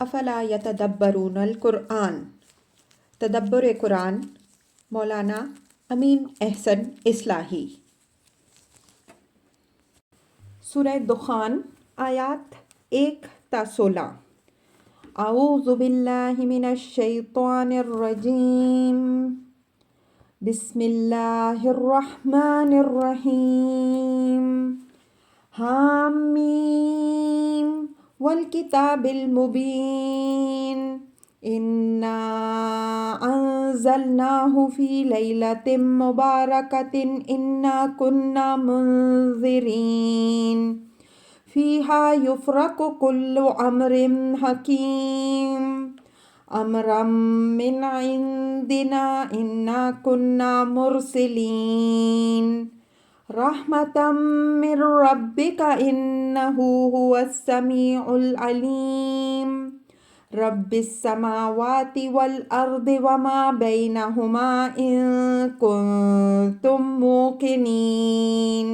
افلا یتدبرون القرآن، تدبر قرآن، مولانا امین احسن اصلاحی۔ سورہ دخان، آیات 1 تا 16۔ اعوذ باللہ من الشیطان الرجیم، بسم اللہ الرحمن الرحیم۔ حامیم والکتاب المبین، انا انزلناہ فی لیلۃ مبارکۃ انا کنا منذرین، فیہا یفرق کل امر حکیم، امرا من عندنا انا کنا مرسلین، رحمتا من ربک انہ هو السمیع العلیم، رب السماوات والارض وما بینہما ان کنتم موقنین،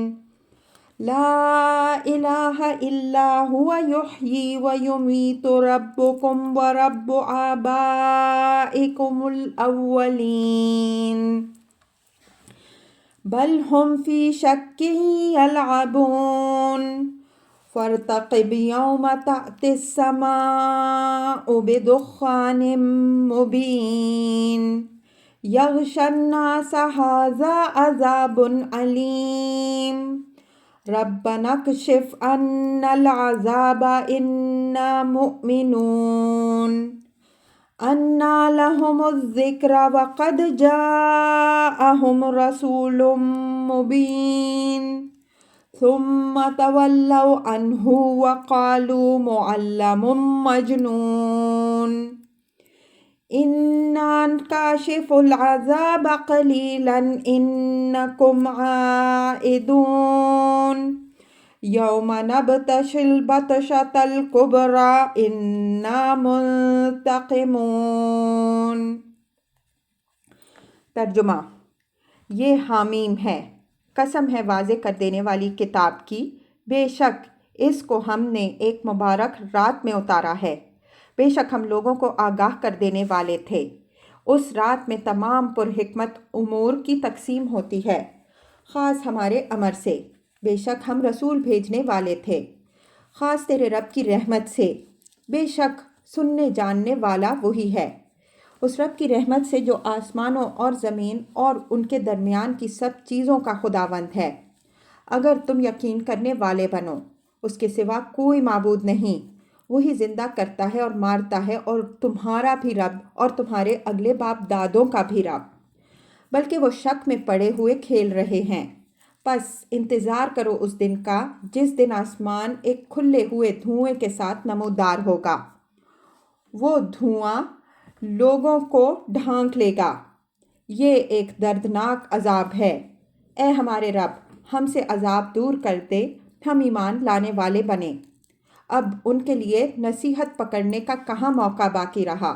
لا الہ الا هو یحیی ویمیت، ربکم ورب آبائکم الاولین، بل ہم فی شک یلعبون، فارتقب یوم تأتی السماء بدخان مبین، یغشی الناس ھذا عذاب علیم، ربنا اکشف عنا العذاب انا مؤمنون، انا لهم الذکر وقد جاءهم رسول مبین، ثم تولوا عنہ وقالوا معلم مجنون، انا کاشف العذاب قلیلا انکم عائدون، یوم نبطش البطشۃ الکبریٰ انا منتقمون۔ ترجمہ: یہ حامیم ہے، قسم ہے واضح کر دینے والی کتاب کی، بے شک اس کو ہم نے ایک مبارک رات میں اتارا ہے، بے شک ہم لوگوں کو آگاہ کر دینے والے تھے۔ اس رات میں تمام پرحکمت امور کی تقسیم ہوتی ہے، خاص ہمارے امر سے، بے شک ہم رسول بھیجنے والے تھے، خاص تیرے رب کی رحمت سے، بے شک سننے جاننے والا وہی ہے، اس رب کی رحمت سے جو آسمانوں اور زمین اور ان کے درمیان کی سب چیزوں کا خداوند ہے۔ اگر تم یقین کرنے والے بنو، اس کے سوا کوئی معبود نہیں، وہی زندہ کرتا ہے اور مارتا ہے، اور تمہارا بھی رب اور تمہارے اگلے باپ دادوں کا بھی رب، بلکہ وہ شک میں پڑے ہوئے کھیل رہے ہیں۔ پس انتظار کرو اس دن کا جس دن آسمان ایک کھلے ہوئے دھوئیں کے ساتھ نمودار ہوگا، وہ دھواں لوگوں کو ڈھانک لے گا، یہ ایک دردناک عذاب ہے۔ اے ہمارے رب، ہم سے عذاب دور کر دے، ہم ایمان لانے والے بنیں۔ اب ان کے لیے نصیحت پکڑنے کا کہاں موقع باقی رہا،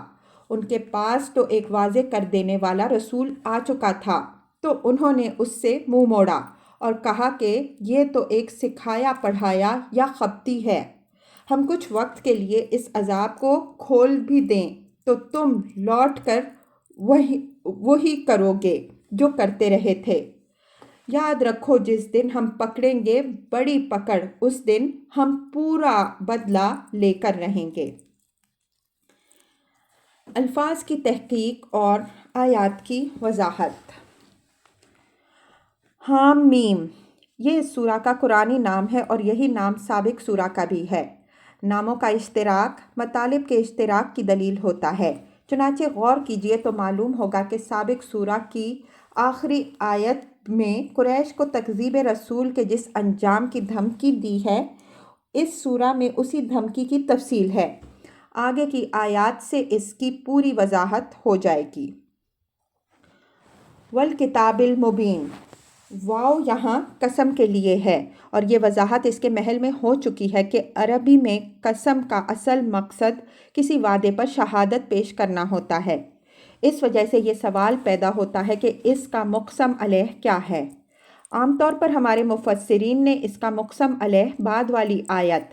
ان کے پاس تو ایک واضح کر دینے والا رسول آ چکا تھا، تو انہوں نے اس سے منہ موڑا اور کہا کہ یہ تو ایک سکھایا پڑھایا یا خبتی ہے، ہم کچھ وقت کے لیے اس عذاب کو کھول بھی دیں تو تم لوٹ کر وہی کرو گے جو کرتے رہے تھے۔ یاد رکھو جس دن ہم پکڑیں گے بڑی پکڑ، اس دن ہم پورا بدلہ لے کر رہیں گے۔ الفاظ کی تحقیق اور آیات کی وضاحت۔ حامیم، یہ اس سورہ کا قرآنی نام ہے اور یہی نام سابق سورہ کا بھی ہے۔ ناموں کا اشتراک مطالب کے اشتراک کی دلیل ہوتا ہے، چنانچہ غور کیجئے تو معلوم ہوگا کہ سابق سورہ کی آخری آیت میں قریش کو تکذیب رسول کے جس انجام کی دھمکی دی ہے، اس سورہ میں اسی دھمکی کی تفصیل ہے۔ آگے کی آیات سے اس کی پوری وضاحت ہو جائے گی۔ والکتاب المبین، واو یہاں قسم کے لیے ہے، اور یہ وضاحت اس کے محل میں ہو چکی ہے کہ عربی میں قسم کا اصل مقصد کسی وعدے پر شہادت پیش کرنا ہوتا ہے۔ اس وجہ سے یہ سوال پیدا ہوتا ہے کہ اس کا مقسم علیہ کیا ہے۔ عام طور پر ہمارے مفسرین نے اس کا مقسم علیہ بعد والی آیت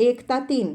1-3।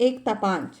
1-5।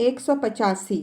185।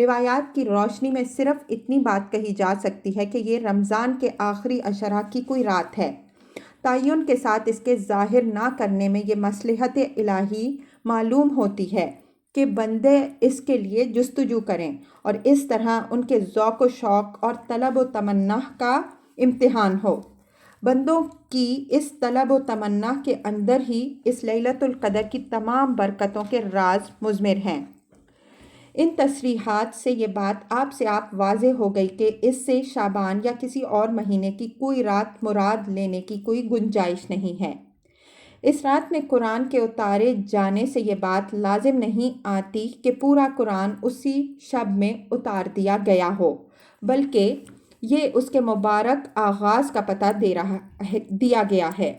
روایات کی روشنی میں صرف اتنی بات کہی جا سکتی ہے کہ یہ رمضان کے آخری عشرہ کی کوئی رات ہے۔ تعین کے ساتھ اس کے ظاہر نہ کرنے میں یہ مصلحت الہی معلوم ہوتی ہے کہ بندے اس کے لیے جستجو کریں اور اس طرح ان کے ذوق و شوق اور طلب و تمنا کا امتحان ہو۔ بندوں کی اس طلب و تمنا کے اندر ہی اس لیلۃ القدر کی تمام برکتوں کے راز مضمر ہیں۔ ان تصریحات سے یہ بات آپ واضح ہو گئی کہ اس سے شعبان یا کسی اور مہینے کی کوئی رات مراد لینے کی کوئی گنجائش نہیں ہے۔ اس رات میں قرآن کے اتارے جانے سے یہ بات لازم نہیں آتی کہ پورا قرآن اسی شب میں اتار دیا گیا ہو، بلکہ یہ اس کے مبارک آغاز کا پتہ دیا گیا ہے۔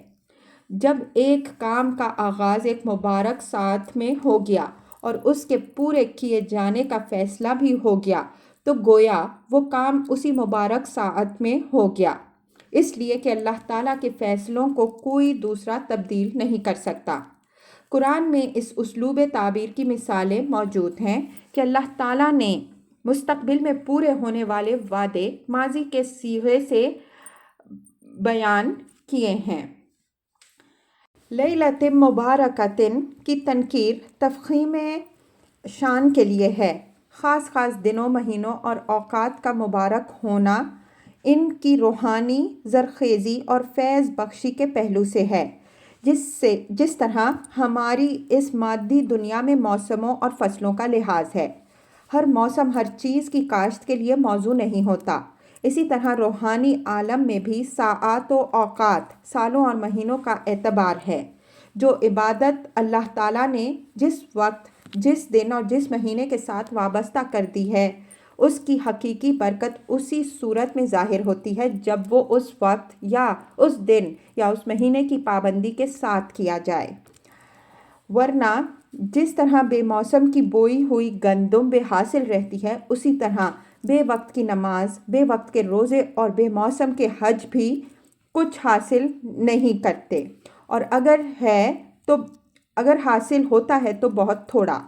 جب ایک کام کا آغاز ایک مبارک ساعت میں ہو گیا اور اس کے پورے کیے جانے کا فیصلہ بھی ہو گیا تو گویا وہ کام اسی مبارک ساعت میں ہو گیا، اس لیے کہ اللہ تعالیٰ کے فیصلوں کو کوئی دوسرا تبدیل نہیں کر سکتا۔ قرآن میں اس اسلوب تعبیر کی مثالیں موجود ہیں کہ اللہ تعالیٰ نے مستقبل میں پورے ہونے والے وعدے ماضی کے صیغے سے بیان کیے ہیں۔ لیلۃ مبارکۃ کی تنکیر تفخیم شان کے لیے ہے۔ خاص دنوں، مہینوں اور اوقات کا مبارک ہونا ان کی روحانی زرخیزی اور فیض بخشی کے پہلو سے ہے، جس طرح ہماری اس مادی دنیا میں موسموں اور فصلوں کا لحاظ ہے۔ ہر موسم ہر چیز کی کاشت کے لیے موزوں نہیں ہوتا، اسی طرح روحانی عالم میں بھی ساعات و اوقات، سالوں اور مہینوں کا اعتبار ہے۔ جو عبادت اللہ تعالیٰ نے جس وقت، جس دن اور جس مہینے کے ساتھ وابستہ کر دی ہے، اس کی حقیقی برکت اسی صورت میں ظاہر ہوتی ہے جب وہ اس وقت یا اس دن یا اس مہینے کی پابندی کے ساتھ کیا جائے۔ ورنہ جس طرح بے موسم کی بوئی ہوئی گندم بے حاصل رہتی ہے، اسی طرح بے وقت کی نماز، بے وقت کے روزے اور بے موسم کے حج بھی کچھ حاصل نہیں کرتے، اور اگر حاصل ہوتا ہے تو بہت تھوڑا۔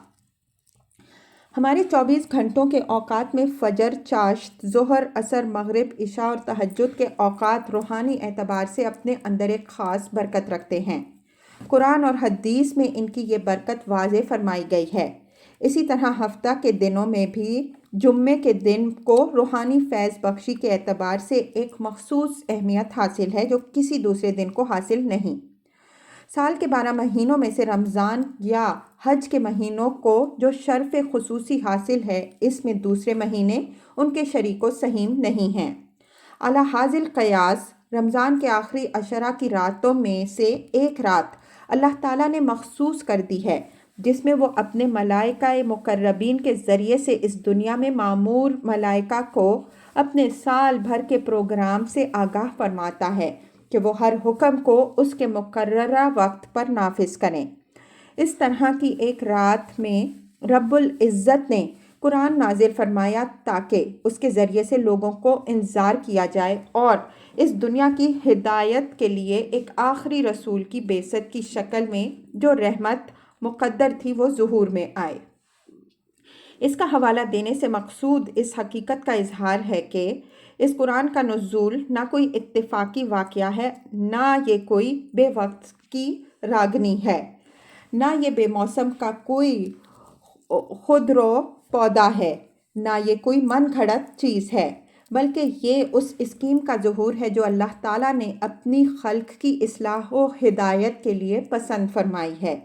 ہمارے 24 گھنٹوں کے اوقات میں فجر، چاشت، ظہر، عصر، مغرب، عشاء اور تہجد کے اوقات روحانی اعتبار سے اپنے اندر ایک خاص برکت رکھتے ہیں۔ قرآن اور حدیث میں ان کی یہ برکت واضح فرمائی گئی ہے۔ اسی طرح ہفتہ کے دنوں میں بھی جمعے کے دن کو روحانی فیض بخشی کے اعتبار سے ایک مخصوص اہمیت حاصل ہے جو کسی دوسرے دن کو حاصل نہیں۔ سال کے 12 مہینوں میں سے رمضان یا حج کے مہینوں کو جو شرف خصوصی حاصل ہے، اس میں دوسرے مہینے ان کے شریک و سہیم نہیں ہیں۔ علی ھذا القیاس رمضان کے آخری عشرہ کی راتوں میں سے ایک رات اللہ تعالیٰ نے مخصوص کر دی ہے جس میں وہ اپنے ملائکہ مقربین کے ذریعے سے اس دنیا میں معمور ملائکہ کو اپنے سال بھر کے پروگرام سے آگاہ فرماتا ہے کہ وہ ہر حکم کو اس کے مقررہ وقت پر نافذ کریں۔ اس طرح کی ایک رات میں رب العزت نے قرآن نازل فرمایا تاکہ اس کے ذریعے سے لوگوں کو انذار کیا جائے اور اس دنیا کی ہدایت کے لیے ایک آخری رسول کی بعثت کی شکل میں جو رحمت مقدر تھی وہ ظہور میں آئے۔ اس کا حوالہ دینے سے مقصود اس حقیقت کا اظہار ہے کہ اس قرآن کا نزول نہ کوئی اتفاقی واقعہ ہے، نہ یہ کوئی بے وقت کی راگنی ہے، نہ یہ بے موسم کا کوئی خودرو پودا ہے، نہ یہ کوئی من گھڑت چیز ہے، بلکہ یہ اس اسکیم کا ظہور ہے جو اللہ تعالیٰ نے اپنی خلق کی اصلاح و ہدایت کے لیے پسند فرمائی ہے۔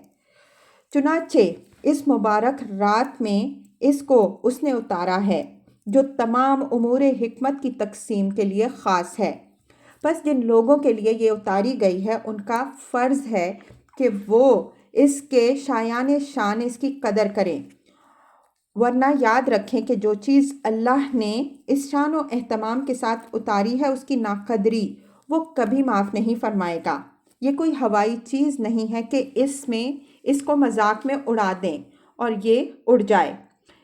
چنانچہ اس مبارک رات میں اس کو اس نے اتارا ہے جو تمام امور حکمت کی تقسیم کے لیے خاص ہے۔ پس جن لوگوں کے لیے یہ اتاری گئی ہے ان کا فرض ہے کہ وہ اس کے شایان شان اس کی قدر کریں، ورنہ یاد رکھیں کہ جو چیز اللہ نے اس شان و اہتمام کے ساتھ اتاری ہے اس کی ناقدری وہ کبھی معاف نہیں فرمائے گا۔ یہ کوئی ہوائی چیز نہیں ہے کہ اس کو مذاق میں اڑا دیں اور یہ اڑ جائے۔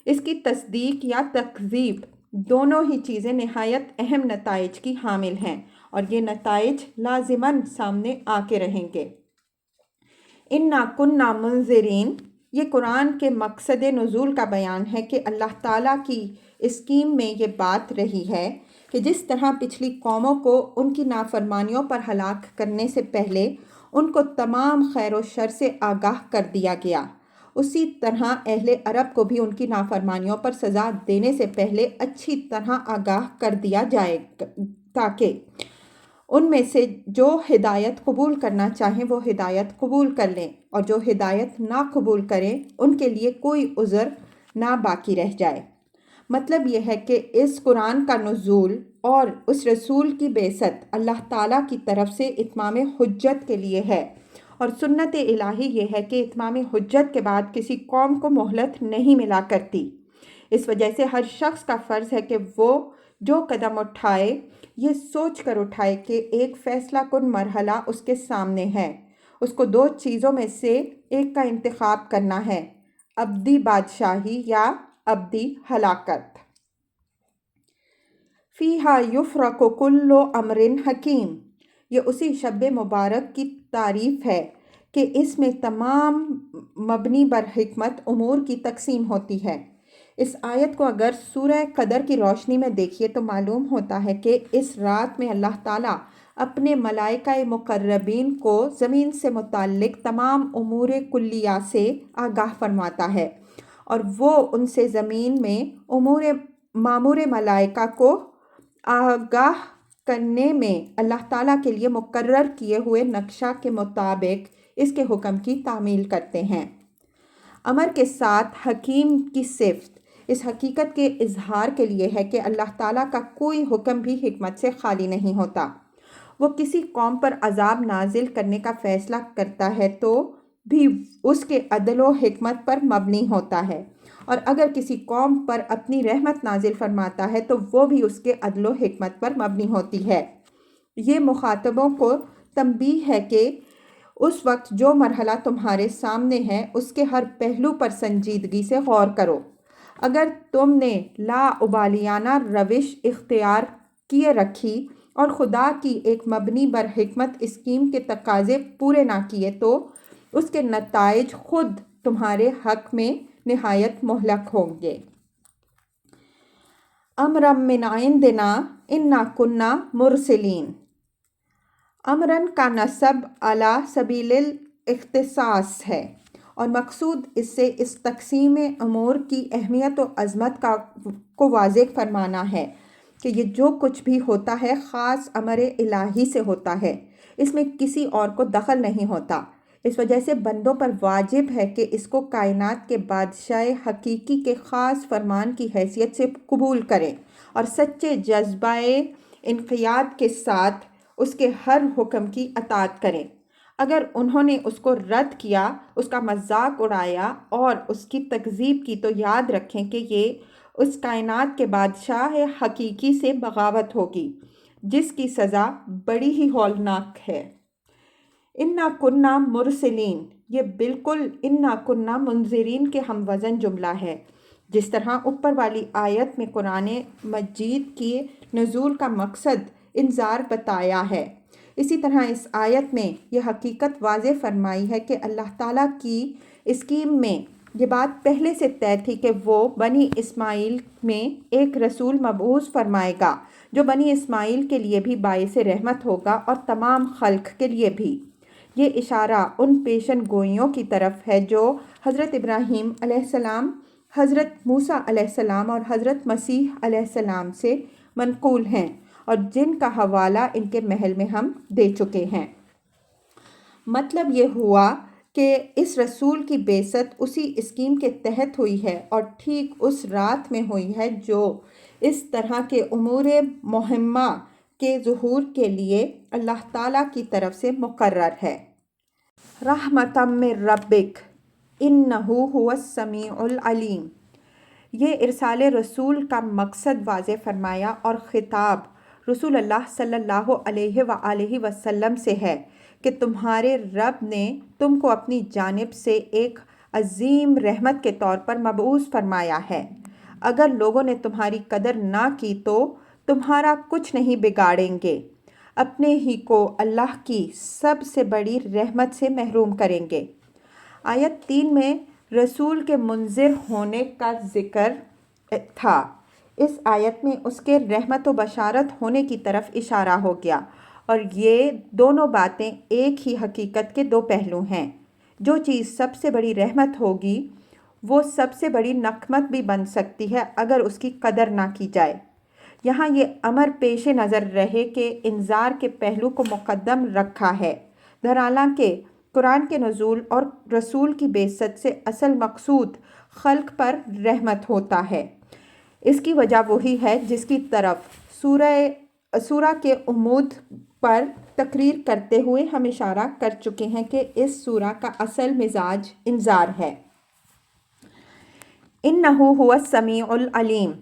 اس کی تصدیق یا تکذیب دونوں ہی چیزیں نہایت اہم نتائج کی حامل ہیں اور یہ نتائج لازماً سامنے آ کے رہیں گے۔ اِنَّا كُنَّا مُنذِرِينَ، یہ قرآن کے مقصد نزول کا بیان ہے کہ اللہ تعالیٰ کی اسکیم میں یہ بات رہی ہے کہ جس طرح پچھلی قوموں کو ان کی نافرمانیوں پر ہلاک کرنے سے پہلے ان کو تمام خیر و شر سے آگاہ کر دیا گیا، اسی طرح اہل عرب کو بھی ان کی نافرمانیوں پر سزا دینے سے پہلے اچھی طرح آگاہ کر دیا جائے تاکہ ان میں سے جو ہدایت قبول کرنا چاہیں وہ ہدایت قبول کر لیں، اور جو ہدایت نہ قبول کریں ان کے لیے کوئی عذر نہ باقی رہ جائے۔ مطلب یہ ہے کہ اس قرآن کا نزول اور اس رسول کی بعثت اللہ تعالیٰ کی طرف سے اتمام حجت کے لیے ہے، اور سنت الہی یہ ہے کہ اتمام حجت کے بعد کسی قوم کو مہلت نہیں ملا کرتی۔ اس وجہ سے ہر شخص کا فرض ہے کہ وہ جو قدم اٹھائے یہ سوچ کر اٹھائے کہ ایک فیصلہ کن مرحلہ اس کے سامنے ہے، اس کو دو چیزوں میں سے ایک کا انتخاب کرنا ہے، ابدی بادشاہی یا ابدی ہلاکت۔ فیہا یفرق کل امر حکیم، یہ اسی شب مبارک کی تعریف ہے کہ اس میں تمام مبنی بر حکمت امور کی تقسیم ہوتی ہے۔ اس آیت کو اگر سورہ قدر کی روشنی میں دیکھیے تو معلوم ہوتا ہے کہ اس رات میں اللہ تعالیٰ اپنے ملائکہ مقربین کو زمین سے متعلق تمام امور کلیہ سے آگاہ فرماتا ہے، اور وہ ان سے زمین میں مامور ملائکہ کو آگاہ کرنے میں اللہ تعالیٰ کے لیے مقرر کیے ہوئے نقشہ کے مطابق اس کے حکم کی تعمیل کرتے ہیں۔ امر کے ساتھ حکیم کی صفت اس حقیقت کے اظہار کے لیے ہے کہ اللہ تعالیٰ کا کوئی حکم بھی حکمت سے خالی نہیں ہوتا۔ وہ کسی قوم پر عذاب نازل کرنے کا فیصلہ کرتا ہے تو بھی اس کے عدل و حکمت پر مبنی ہوتا ہے، اور اگر کسی قوم پر اپنی رحمت نازل فرماتا ہے تو وہ بھی اس کے عدل و حکمت پر مبنی ہوتی ہے۔ یہ مخاطبوں کو تنبیہ ہے کہ اس وقت جو مرحلہ تمہارے سامنے ہے اس کے ہر پہلو پر سنجیدگی سے غور کرو۔ اگر تم نے لا ابالیانہ روش اختیار کیے رکھی اور خدا کی ایک مبنی بر حکمت اسکیم کے تقاضے پورے نہ کیے تو اس کے نتائج خود تمہارے حق میں نہایت مہلک ہوں گے۔ امرم من عندنا انا کنا مرسلین، امرن کا نصب علی سبیل الاختصاص ہے، اور مقصود اس سے اس تقسیم امور کی اہمیت و عظمت کو واضح فرمانا ہے کہ یہ جو کچھ بھی ہوتا ہے خاص امر الہی سے ہوتا ہے، اس میں کسی اور کو دخل نہیں ہوتا۔ اس وجہ سے بندوں پر واجب ہے کہ اس کو کائنات کے بادشاہ حقیقی کے خاص فرمان کی حیثیت سے قبول کریں اور سچے جذبہ انقیاد کے ساتھ اس کے ہر حکم کی اطاعت کریں۔ اگر انہوں نے اس کو رد کیا، اس کا مذاق اڑایا اور اس کی تکذیب کی تو یاد رکھیں کہ یہ اس کائنات کے بادشاہ حقیقی سے بغاوت ہوگی جس کی سزا بڑی ہی ہولناک ہے۔ انا کننا مرسلین، یہ بالکل انا کننا منذرین کے ہم وزن جملہ ہے۔ جس طرح اوپر والی آیت میں قرآن مجید کی نزول کا مقصد انذار بتایا ہے، اسی طرح اس آیت میں یہ حقیقت واضح فرمائی ہے کہ اللہ تعالیٰ کی اسکیم میں یہ بات پہلے سے طے تھی کہ وہ بنی اسماعیل میں ایک رسول مبعوث فرمائے گا جو بنی اسماعیل کے لیے بھی باعث رحمت ہوگا اور تمام خلق کے لیے بھی۔ یہ اشارہ ان پیشن گوئیوں کی طرف ہے جو حضرت ابراہیم علیہ السلام، حضرت موسیٰ علیہ السلام اور حضرت مسیح علیہ السلام سے منقول ہیں، اور جن کا حوالہ ان کے محل میں ہم دے چکے ہیں۔ مطلب یہ ہوا کہ اس رسول کی بعثت اسی اسکیم کے تحت ہوئی ہے اور ٹھیک اس رات میں ہوئی ہے جو اس طرح کے امور مہمہ کے ظہور کے لیے اللہ تعالیٰ کی طرف سے مقرر ہے۔ رحمتم من ربک انہ هو السمیع العلیم، یہ ارسال رسول کا مقصد واضح فرمایا اور خطاب رسول اللہ صلی اللہ علیہ وآلہ وسلم سے ہے کہ تمہارے رب نے تم کو اپنی جانب سے ایک عظیم رحمت کے طور پر مبعوث فرمایا ہے۔ اگر لوگوں نے تمہاری قدر نہ کی تو تمہارا کچھ نہیں بگاڑیں گے، اپنے ہی کو اللہ کی سب سے بڑی رحمت سے محروم کریں گے۔ آیت 3 میں رسول کے منذر ہونے کا ذکر تھا۔ اس آیت میں اس کے رحمت و بشارت ہونے کی طرف اشارہ ہو گیا، اور یہ دونوں باتیں ایک ہی حقیقت کے دو پہلو ہیں۔ جو چیز سب سے بڑی رحمت ہوگی وہ سب سے بڑی نقمت بھی بن سکتی ہے اگر اس کی قدر نہ کی جائے۔ یہاں یہ امر پیش نظر رہے کہ انذار کے پہلو کو مقدم رکھا ہے، حالانکہ قرآن کے نزول اور رسول کی بعثت سے اصل مقصود خلق پر رحمت ہوتا ہے۔ اس کی وجہ وہی ہے جس کی طرف سورہ کے عمود پر تقریر کرتے ہوئے ہم اشارہ کر چکے ہیں کہ اس سورہ کا اصل مزاج انذار ہے۔ اِنَّهُ هُوَ السَّمِيعُ الْعَلِيمُ۔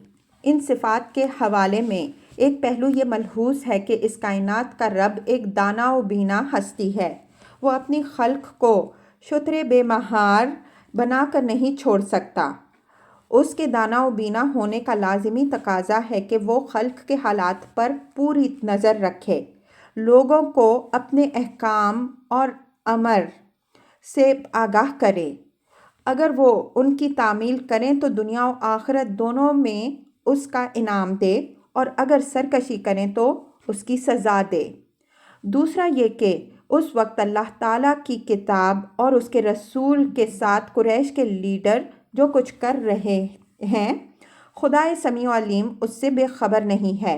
ان صفات کے حوالے میں ایک پہلو یہ ملحوظ ہے کہ اس کائنات کا رب ایک دانا و بینا ہستی ہے۔ وہ اپنی خلق کو شتر بے مہار بنا کر نہیں چھوڑ سکتا۔ اس کے دانا و بینا ہونے کا لازمی تقاضا ہے کہ وہ خلق کے حالات پر پوری نظر رکھے، لوگوں کو اپنے احکام اور امر سے آگاہ کرے۔ اگر وہ ان کی تعمیل کریں تو دنیا و آخرت دونوں میں اس کا انعام دے، اور اگر سرکشی کریں تو اس کی سزا دے۔ دوسرا یہ کہ اس وقت اللہ تعالیٰ کی کتاب اور اس کے رسول کے ساتھ قریش کے لیڈر جو کچھ کر رہے ہیں، خدائے سمیع و علیم اس سے بے خبر نہیں ہے۔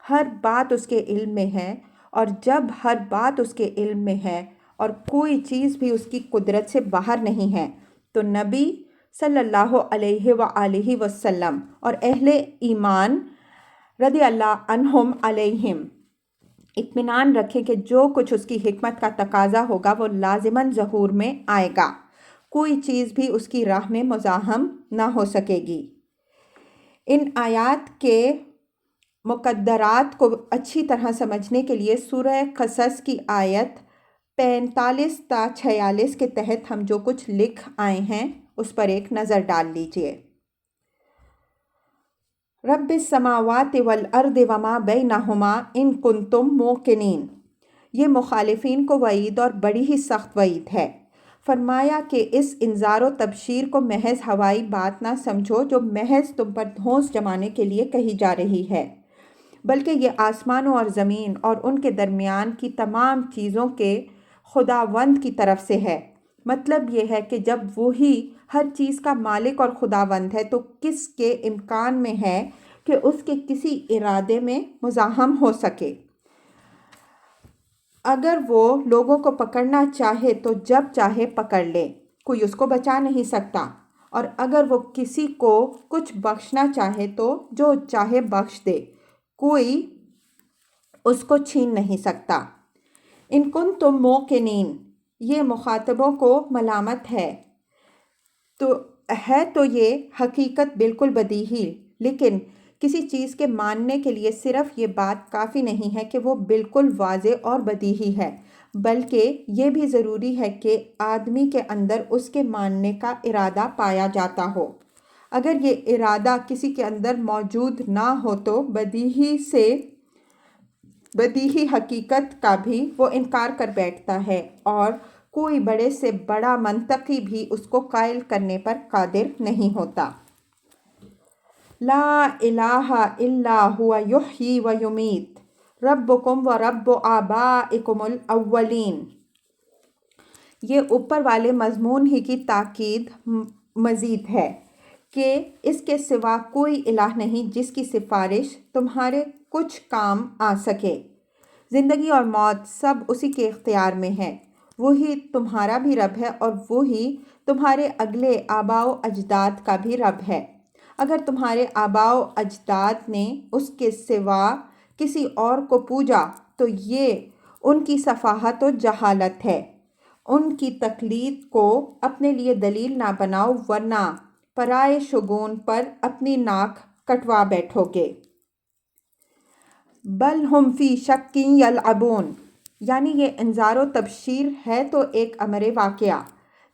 ہر بات اس کے علم میں ہے، اور جب ہر بات اس کے علم میں ہے اور کوئی چیز بھی اس کی قدرت سے باہر نہیں ہے، تو نبی صلی اللہ علیہ وآلہ وسلم اور اہل ایمان رضی اللہ عنہم علیہم اطمینان رکھیں کہ جو کچھ اس کی حکمت کا تقاضا ہوگا وہ لازماً ظہور میں آئے گا، کوئی چیز بھی اس کی راہ میں مزاحم نہ ہو سکے گی۔ ان آیات کے مقدرات کو اچھی طرح سمجھنے کے لیے سورہ قصص کی آیت 45 تا 46 کے تحت ہم جو کچھ لکھ آئے ہیں اس پر ایک نظر ڈال لیجئے۔ رب السماوات والارض وما بینہما ان کنتم موقنین۔ یہ مخالفین کو وعید اور بڑی ہی سخت وعید ہے۔ فرمایا کہ اس انذار و تبشیر کو محض ہوائی بات نہ سمجھو جو محض تم پر دھونس جمانے کے لیے کہی جا رہی ہے، بلکہ یہ آسمانوں اور زمین اور ان کے درمیان کی تمام چیزوں کے خداوند کی طرف سے ہے۔ مطلب یہ ہے کہ جب وہی ہر چیز کا مالک اور خداوند ہے تو کس کے امکان میں ہے کہ اس کے کسی ارادے میں مزاحم ہو سکے۔ اگر وہ لوگوں کو پکڑنا چاہے تو جب چاہے پکڑ لے، کوئی اس کو بچا نہیں سکتا، اور اگر وہ کسی کو کچھ بخشنا چاہے تو جو چاہے بخش دے، کوئی اس کو چھین نہیں سکتا۔ ان کنتم موقنین، یہ مخاطبوں کو ملامت ہے تو یہ حقیقت بالکل بدیہی، لیکن کسی چیز کے ماننے کے لیے صرف یہ بات کافی نہیں ہے کہ وہ بالکل واضح اور بدیہی ہے، بلکہ یہ بھی ضروری ہے کہ آدمی کے اندر اس کے ماننے کا ارادہ پایا جاتا ہو۔ اگر یہ ارادہ کسی کے اندر موجود نہ ہو تو بدیہی حقیقت کا بھی وہ انکار کر بیٹھتا ہے، اور کوئی بڑے سے بڑا منطقی بھی اس کو قائل کرنے پر قادر نہیں ہوتا۔ لا الہ الا ہوا یحیی و یمیت ربکم و رب آبائکم الاولین۔ یہ اوپر والے مضمون ہی کی تاکید مزید ہے کہ اس کے سوا کوئی الہ نہیں جس کی سفارش تمہارے کچھ کام آ سکے۔ زندگی اور موت سب اسی کے اختیار میں ہے۔ وہی تمہارا بھی رب ہے اور وہی تمہارے اگلے آباء و اجداد کا بھی رب ہے۔ اگر تمہارے آباء و اجداد نے اس کے سوا کسی اور کو پوجا تو یہ ان کی سفاہت و جہالت ہے۔ ان کی تقلید کو اپنے لیے دلیل نہ بناؤ ورنہ پرائے شگون پر اپنی ناک کٹوا بیٹھو گے۔ بل ہم فی شک یلعبون، یعنی یہ انذار و تبشیر ہے تو ایک امر واقعہ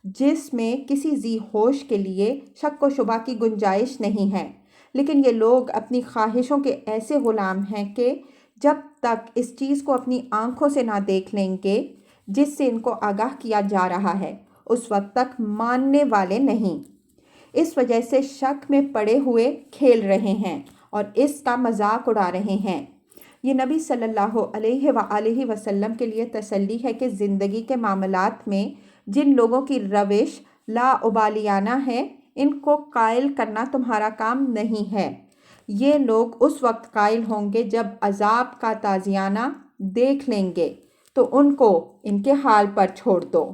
جس میں کسی ذی ہوش کے لیے شک و شبہ کی گنجائش نہیں ہے، لیکن یہ لوگ اپنی خواہشوں کے ایسے غلام ہیں کہ جب تک اس چیز کو اپنی آنکھوں سے نہ دیکھ لیں گے جس سے ان کو آگاہ کیا جا رہا ہے، اس وقت تک ماننے والے نہیں۔ اس وجہ سے شک میں پڑے ہوئے کھیل رہے ہیں اور اس کا مذاق اڑا رہے ہیں۔ یہ نبی صلی اللہ علیہ وآلہ وسلم کے لیے تسلی ہے کہ زندگی کے معاملات میں جن لوگوں کی روش لاابالیانہ ہے، ان کو قائل کرنا تمہارا کام نہیں ہے۔ یہ لوگ اس وقت قائل ہوں گے جب عذاب کا تازیانہ دیکھ لیں گے، تو ان کو ان کے حال پر چھوڑ دو۔